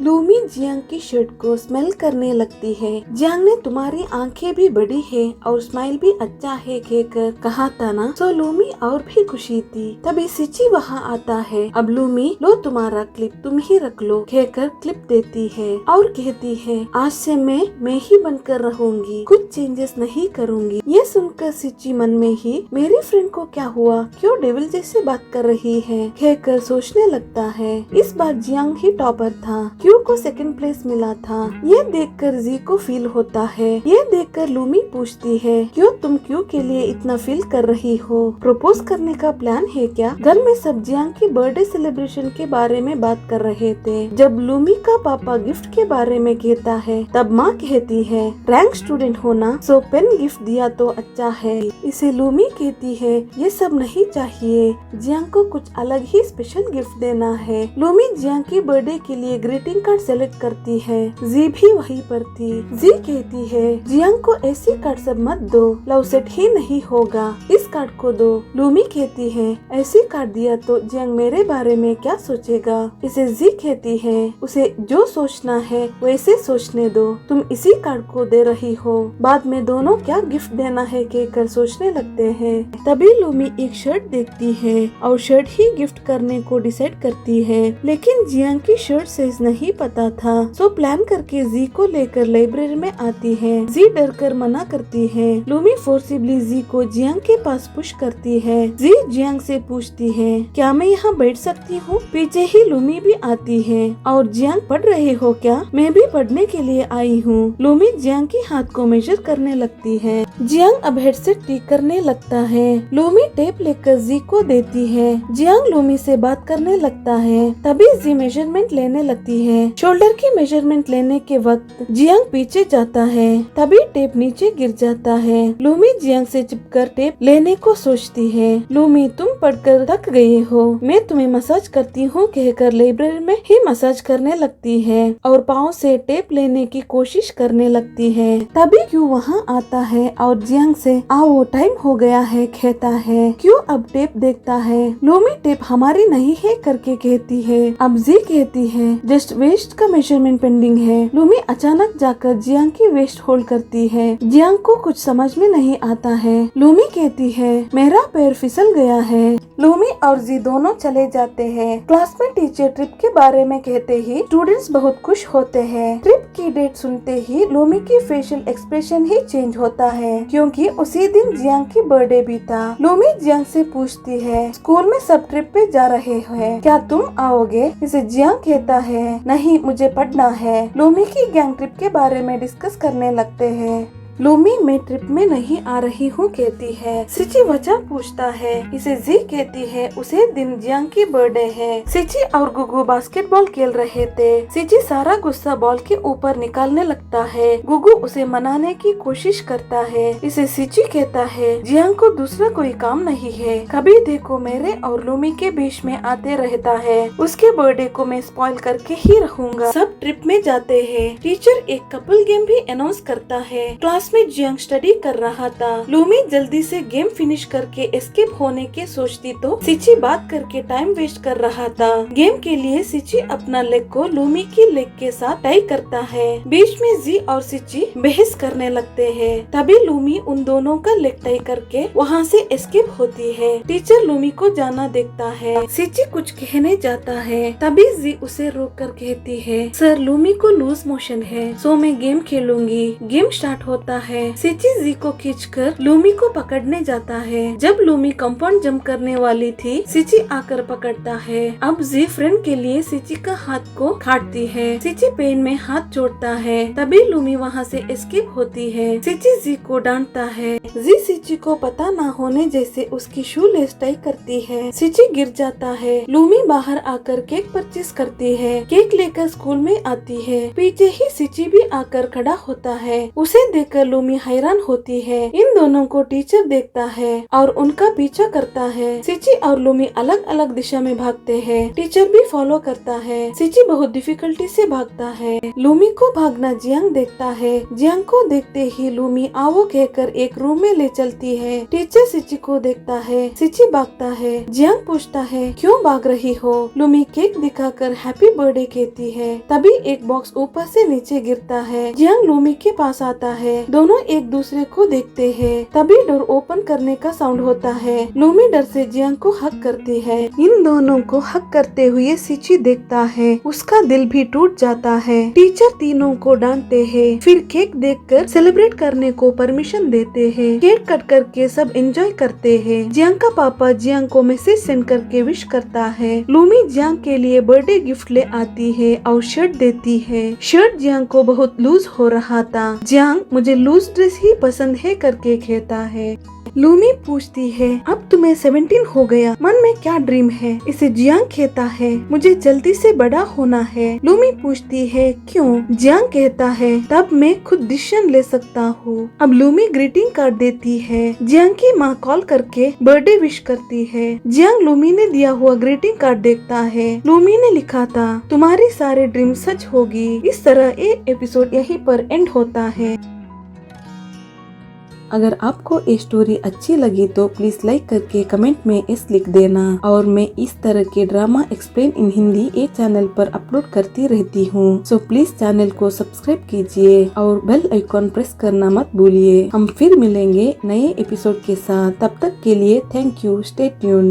Lumi Jiang की shirt को smell करने लगती है। जियांग ने तुम्हारी आंखें भी बड़ी है और स्माइल भी अच्छा है कहकर कहा था ना। सो लूमी और भी खुशी थी। तभी सिची वहाँ आता है। अब लूमी लो तुम्हारा क्लिप तुम ही रख लो कहकर क्लिप देती है और कहती है आज से मैं ही बनकर रहूंगी, कुछ चेंजेस नहीं करूंगी। ये सुनकर सिची मन में ही मेरी फ्रेंड को क्या हुआ, क्यों डेविल जैसे बात कर रही है कहकर सोचने लगता है। इस बार जियांग ही टॉपर था, क्यू को सेकंड प्लेस मिला था। ये देखकर जी को फील होता है। ये देखकर लूमी पूछती है क्यों तुम क्यू के लिए इतना फील कर रही हो, प्रपोज करने का प्लान है क्या। घर में सब जियांग की बर्थडे सेलिब्रेशन के बारे में बात कर रहे थे। जब लूमी का पापा गिफ्ट के बारे में कहता है तब माँ कहती है रैंक स्टूडेंट होना, सो पेन गिफ्ट दिया तो अच्छा है। इसे लूमी कहती है ये सब नहीं चाहिए, जियांग को कुछ अलग ही स्पेशल गिफ्ट देना है। लूमी जियांग की बर्थडे के लिए ग्रीटिंग कार्ड सेलेक्ट करती है। जी भी वहीं पर थी। जी कहती है जियांग को ऐसी कार्ड सब मत दो, लव सेट ही नहीं होगा, इस कार्ड को दो। लूमी कहती है ऐसी कार्ड दिया तो जियांग मेरे बारे में क्या सोचेगा। इसे जी कहती है उसे जो सोचना है वैसे सोचने दो, तुम इसी कार्ड को दे रही हो, बाद में दोनों क्या गिफ्ट देना है कहकर सोचने लगते हैं। तभी लूमी एक शर्ट देखती है और शर्ट ही गिफ्ट करने को डिसाइड करती है। लेकिन जियांग की शर्ट साइज नहीं पता था, सो प्लान करके जी को लेकर लाइब्रेरी में आती है। जी डर कर मना करती है। लूमी फोर्सिबली जी को जियांग के पास पुश करती है। जी जियांग से पूछती है क्या मैं यहाँ बैठ सकती हूँ। पीछे ही लूमी भी आती है और जियांग पढ़ रहे हो क्या, मैं भी पढ़ने के लिए आई हूँ। लूमी जियांग के हाथ को मेजर करने लगती है। जियांग अब हेडसेट ठीक करने लगता है। लूमी टेप लेकर जी को देती है। जियांग लूमी से बात करने लगता है। तभी जी मेजरमेंट लेने लगती है। शोल्डर की मेजरमेंट लेने के वक्त जियांग पीछे जाता है। तभी टेप नीचे गिर जाता है। लूमी जियांग से चिपकर टेप लेने को सोचती है। लूमी तुम पढ़कर थक गए हो, मैं तुम्हें मसाज करती हूँ कहकर लाइब्रेरी में ही मसाज करने लगती है और पाँव से टेप लेने की कोशिश करने लगती है। तभी क्यू वहाँ आता है और जियांग से आओ टाइम हो गया है कहता है। क्यू अब टेप देखता है। लूमी टेप हमारी नहीं है करके कहती है। अब जी कहती है जस्ट वेस्ट का मेजरमेंट पेंडिंग है। लूमी अचानक जाकर जियांग की वेस्ट होल्ड करती है। जियांग को कुछ समझ में नहीं आता है। लूमी कहती है मेरा पैर फिसल गया है। लूमी और जी दोनों चले जाते हैं। क्लास में टीचर ट्रिप के बारे में कहते ही स्टूडेंट्स बहुत खुश होते हैं। ट्रिप की डेट सुनते ही लूमी की फेशियल एक्सप्रेशन ही चेंज होता है क्योंकि उसी दिन जियांग की बर्थडे भी था। लूमी जियांग से पूछती है स्कूल में सब ट्रिप पे जा रहे हैं, क्या तुम आओगे। इसे जियांग कहता है नहीं मुझे पढ़ना है। लूमी की गैंग ट्रिप के बारे में डिस्कस करने लगते हैं। लूमी मैं ट्रिप में नहीं आ रही हूँ कहती है। सिची वजह पूछता है। इसे जी कहती है उसे दिन जियांग की बर्थडे है। सिची और गुगु बास्केटबॉल खेल रहे थे। सिची सारा गुस्सा बॉल के ऊपर निकालने लगता है। गुगु उसे मनाने की कोशिश करता है। इसे सिची कहता है जियांग को दूसरा कोई काम नहीं है, कभी देखो मेरे और लूमी के बीच में आते रहता है, उसके बर्थडे को मैं स्पॉइल करके ही रहूंगा। सब ट्रिप में जाते हैं। टीचर एक कपल गेम भी अनाउंस करता है। क्लास में जियांग स्टडी कर रहा था। लूमी जल्दी से गेम फिनिश करके एस्केप होने के सोचती तो सिची बात करके टाइम वेस्ट कर रहा था। गेम के लिए सिची अपना लेग को लूमी की लेग के साथ टाई करता है। बीच में जी और सिची बहस करने लगते हैं। तभी लूमी उन दोनों का लेग टाई करके वहाँ से एस्केप होती है। टीचर लूमी को जाना देखता है। सिची कुछ कहने जाता है। तभी जी उसे रोक कर कहती है सर लूमी को लूज मोशन है, सो मैं गेम खेलूंगी। गेम स्टार्ट होता है। सिची जी को खींचकर लूमी को पकड़ने जाता है। जब लूमी कंपाउंड जंप करने वाली थी सिची आकर पकड़ता है। अब जी फ्रेंड के लिए सिची का हाथ को काटती है। सिची पेन में हाथ जोड़ता है। तभी लूमी वहाँ से एस्केप होती है। सिची जी को डांटता है। जी सिची को पता ना होने जैसे उसकी शू लेस टाई करती है। सिची गिर जाता है। लूमी बाहर आकर केक परचेज करती है। केक लेकर स्कूल में आती है। पीछे ही सिची भी आकर खड़ा होता है। उसे देखकर लूमी हैरान होती है। इन दोनों को टीचर देखता है और उनका पीछा करता है। सिची और लूमी अलग अलग दिशा में भागते हैं। टीचर भी फॉलो करता है। सिची बहुत डिफिकल्टी से भागता है। लूमी को भागना जियांग देखता है। जियांग को देखते ही लूमी आओ कहकर एक रूम में ले चलती है। टीचर सिची को देखता है। सिची भागता है। जियांग पूछता है क्यों भाग रही हो। लूमी केक दिखाकर हैप्पी बर्थडे कहती है। तभी एक बॉक्स ऊपर से नीचे गिरता है। जियांग लूमी के पास आता है। दोनों एक दूसरे को देखते हैं। तभी डोर ओपन करने का साउंड होता है। लूमी डर से जियांग को हक करती है। इन दोनों को हक करते हुए सिची देखता है। उसका दिल भी टूट जाता है। टीचर तीनों को डांटते हैं। फिर केक देखकर सेलिब्रेट करने को परमिशन देते हैं। केक कट करके सब एंजॉय करते हैं। जियांग का पापा जियांग को मैसेज सेंड करके विश करता है। लूमी जियांग के लिए बर्थडे गिफ्ट ले आती है और शर्ट देती है। शर्ट जियांग को बहुत लूज हो रहा था। जियांग मुझे लूज ड्रेस ही पसंद है करके कहता है। लूमी पूछती है अब तुम्हें 17 हो गया, मन में क्या ड्रीम है। इसे जियांग कहता है मुझे जल्दी से बड़ा होना है। लूमी पूछती है क्यों। जियांग कहता है तब मैं खुद डिसीजन ले सकता हूँ। अब लूमी ग्रीटिंग कार्ड देती है। जियांग की माँ कॉल करके बर्थडे विश करती है। जियांग लूमी ने दिया हुआ ग्रीटिंग कार्ड देखता है। लूमी ने लिखा था तुम्हारी सारे ड्रीम सच होगी। इस तरह ये एपिसोड यहीं पर एंड होता है। अगर आपको ये स्टोरी अच्छी लगी तो प्लीज लाइक करके कमेंट में एस लिख देना। और मैं इस तरह के ड्रामा एक्सप्लेन इन हिंदी एक चैनल पर अपलोड करती रहती हूँ। सो प्लीज चैनल को सब्सक्राइब कीजिए और बेल आइकॉन प्रेस करना मत भूलिए। हम फिर मिलेंगे नए एपिसोड के साथ। तब तक के लिए थैंक यू। Stay tuned.